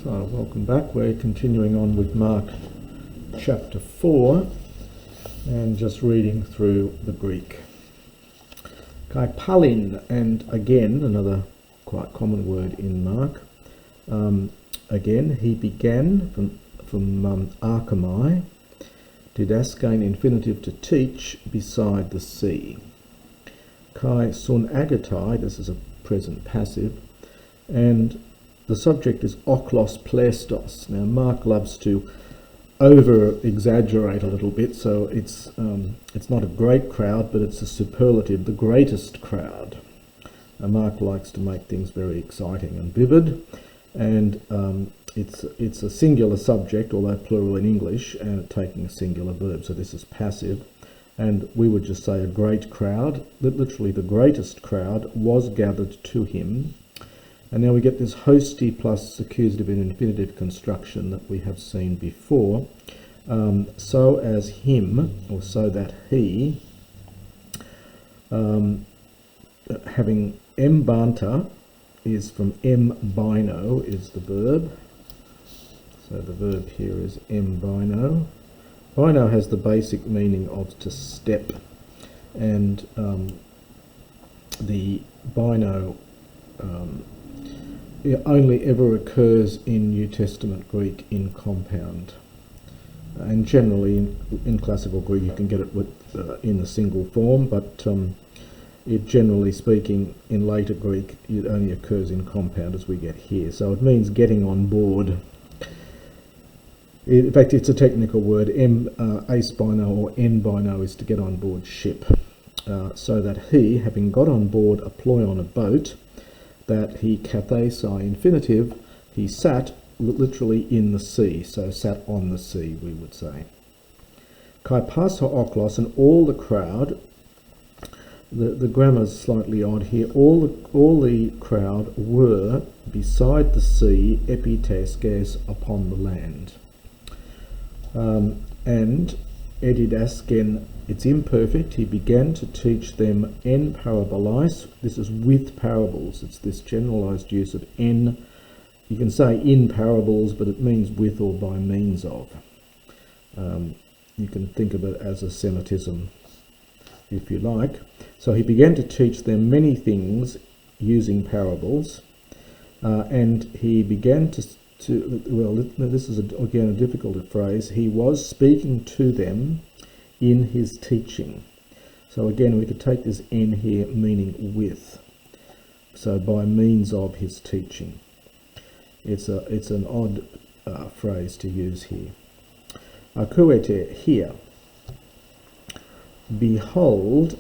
So welcome back. We're continuing on with Mark chapter 4 and just reading through the Greek. Kaipalin, and again another quite common word in Mark. Again, he began from archemai, didaskein, infinitive to teach, beside the sea. Kai sun agatai, this is a present passive, and the subject is oklos plestos. Now Mark loves to over-exaggerate a little bit, so it's not a great crowd, but it's a superlative, the greatest crowd. Now Mark likes to make things very exciting and vivid, and it's a singular subject, although plural in English, and taking a singular verb, so this is passive. And we would just say a great crowd, literally the greatest crowd, was gathered to him. And now we get this hosty plus accusative and infinitive construction that we have seen before. So as him, or so that he, having embanta is from embino is the verb. So the verb here is embino. Bino has the basic meaning of to step, and the bino it only ever occurs in New Testament Greek in compound, and generally in classical Greek you can get it with in the single form, but it generally speaking in later Greek it only occurs in compound as we get here. So it means getting on board. In fact, it's a technical word. Ace bino or en bino is to get on board ship. So that he, having got on board a ploy on a boat, that he kathesai infinitive, he sat literally in the sea, so sat on the sea, we would say. Kai paso oklos, and all the crowd, the grammar's slightly odd here, all the crowd were beside the sea, epiteskes, upon the land. And edidasken, it's imperfect, he began to teach them en parabolais. This is with parables. It's this generalized use of en. You can say in parables, but it means with or by means of. You can think of it as a Semitism, if you like. So he began to teach them many things using parables, and he began to well, this is again a difficult phrase. He was speaking to them in his teaching. So again, we could take this in here meaning with. So by means of his teaching. It's an odd phrase to use here. Akuete, here. Behold,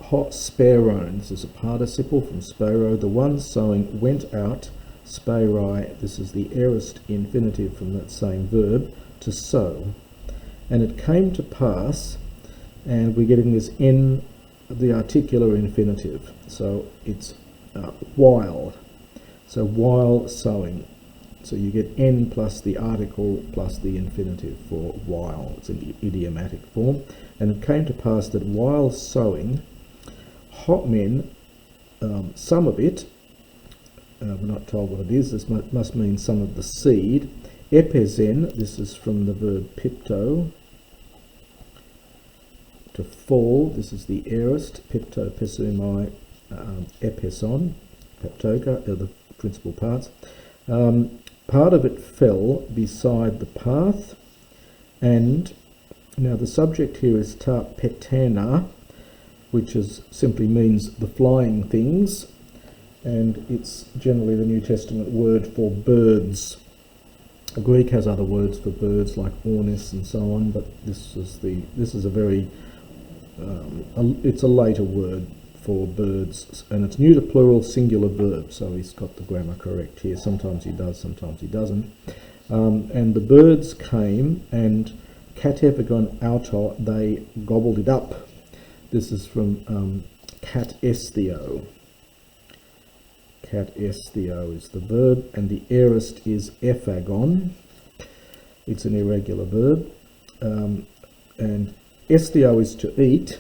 hot sparon. This is a participle from sparo. The one sowing went out. Sparai, this is the aorist infinitive from that same verb, to sow. And it came to pass, and we're getting this in the articular infinitive, so it's while. So while sowing. So you get n plus the article plus the infinitive for while. It's an idiomatic form. And it came to pass that while sowing, hot men, some of it, we're not told what it is, this must mean some of the seed. Epezen, this is from the verb pipto, to fall, this is the aorist, pipto, pesumai, epeson, peptoka, are the principal parts. Part of it fell beside the path, and now the subject here is ta petena, which simply means the flying things, and it's generally the New Testament word for birds. Greek has other words for birds like ornis and so on, but this is a very it's a later word for birds, and it's new to plural singular verb, so he's got the grammar correct here. Sometimes he does, sometimes he doesn't. And the birds came, and katepagon auto, they gobbled it up. This is from kat esthio. Kat esthio is the verb, and the aorist is ephagon. It's an irregular verb, and esthio is to eat,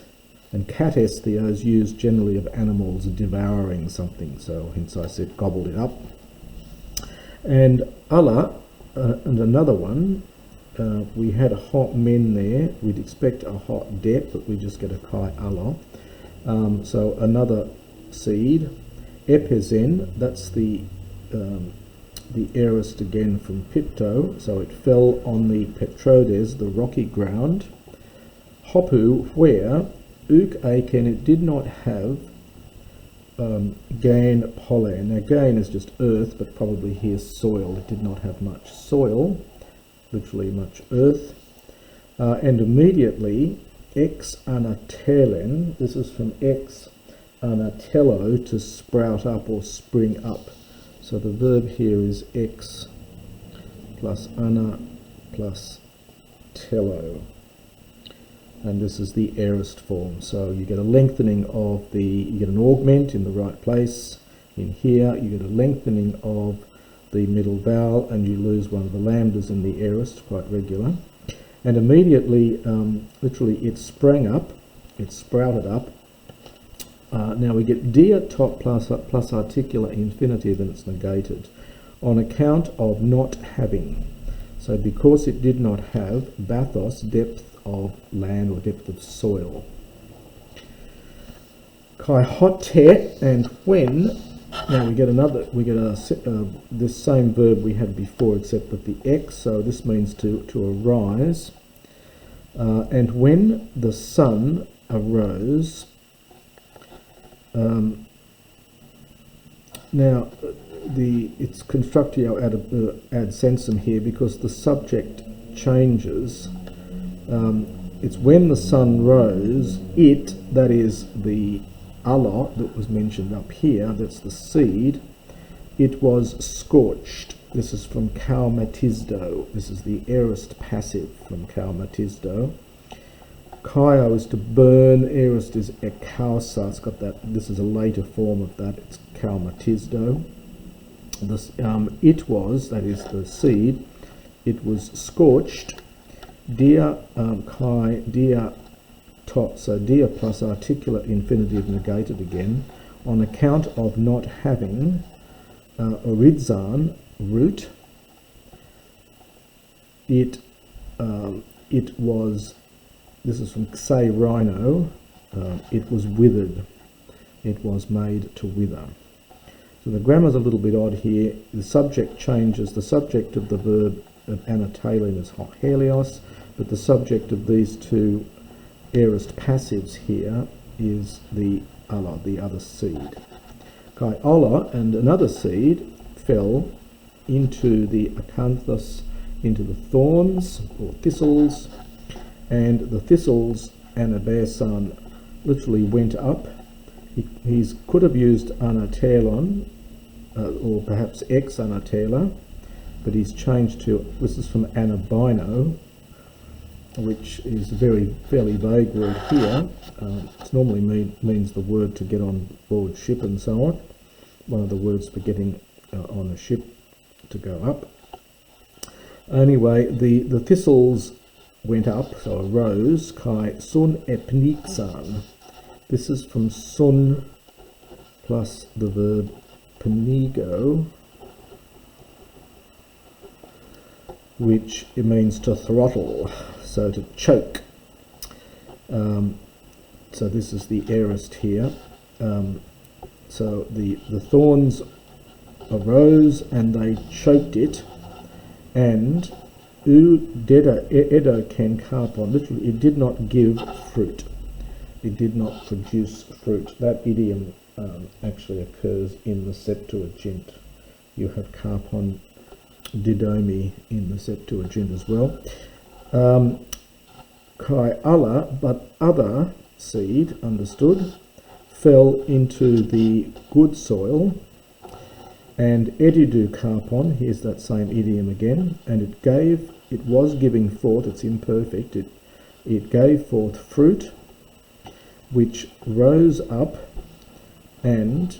and kat esthio is used generally of animals devouring something, so hence I said gobbled it up. And Allah, and another one. We had a hot men there. We'd expect a hot dep, but we just get a kai Allah. So another seed. Epizen, that's the aorist again from Pipto, so it fell on the Petrodes, the rocky ground. Hopu, where Uk Aiken, it did not have gain pollen. Now gain is just earth, but probably here's soil. It did not have much soil, literally much earth. And immediately, ex anatelen, this is from ex anatello, to sprout up or spring up. So the verb here is ex plus ana plus tello. And this is the aorist form. So you get a lengthening of you get an augment in the right place. In here, you get a lengthening of the middle vowel, and you lose one of the lambdas in the aorist, quite regular. And immediately, literally, it sprang up, it sprouted up. Now we get dia top plus articular infinitive, and it's negated on account of not having. So because it did not have bathos, depth of land or depth of soil. Kai hote, and when. Now we get this same verb we had before, except with the x. So this means to arise. And when the sun arose. Now it's constructio ad sensum here, because the subject changes. It's when the sun rose, it, that is the Allah that was mentioned up here, that's the seed, it was scorched. This is from kaumatisdo. This is the aorist passive from kaumatisdo. Kaio is to burn, aorist is ekausa. It's got that, this is a later form of that, it's kaumatisdo. This, it was, that is the seed, it was scorched. Dia kai, dia top, so dia plus articular infinitive negated again, on account of not having oridzan, root. It was, this is from Xe Rhino, it was withered. It was made to wither. So the grammar's a little bit odd here. The subject changes. The subject of the verb of anatelin is helios, but the subject of these two aorist passives here is the Allah, the other seed. Kai Allah, and another seed fell into the acanthus, into the thorns or thistles, and the thistles, anabesan, literally went up. He could have used anatelon, or perhaps ex anatela, but he's changed to, this is from anabino, which is a fairly vague word here. It normally means the word to get on board ship and so on. One of the words for getting on a ship to go up. Anyway, the thistles went up, so arose, kai sun epnixan. This is from sun plus the verb penigo, which it means to throttle, so to choke. So this is the aorist here. So the thorns arose and they choked it, and u deda edo ken carpon, literally it did not give fruit. It did not produce fruit. That idiom actually occurs in the Septuagint. You have carpon didomi in the Septuagint as well. Kai Allah, but other seed, understood, fell into the good soil, and edidu carpon, here's that same idiom again, and it was giving forth, it's imperfect, it gave forth fruit, which rose up, and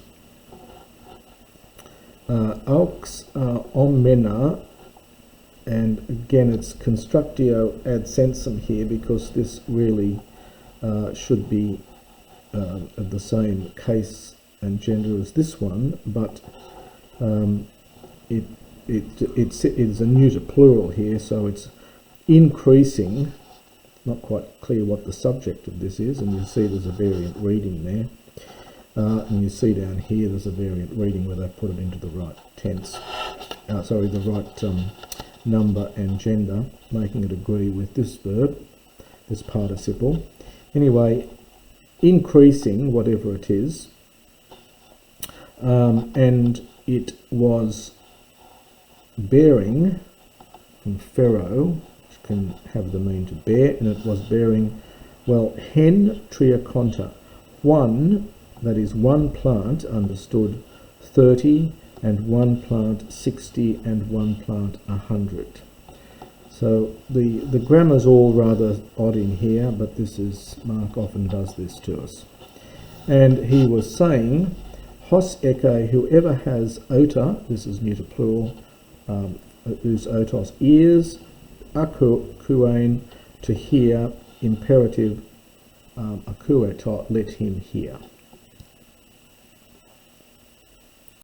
aux omena, and again it's constructio ad sensum here, because this really should be of the same case and gender as this one, but it's a neuter plural here, so it's increasing. Not quite clear what the subject of this is, and you see there's a variant reading there. And you see down here there's a variant reading where they put it into the right tense. The right number and gender, making it agree with this verb, this participle. Anyway, increasing, whatever it is, and it was bearing, from pharaoh, which can have the mean to bear, and it was bearing, well, hen triaconta, one, that is one plant, understood 30, and one plant 60, and one plant 100. So the grammar's all rather odd in here, but this is, Mark often does this to us. And he was saying, hos eke, whoever has ota, this is neuter plural, whose otos, ears, akuain, to hear, imperative, akuetot, let him hear.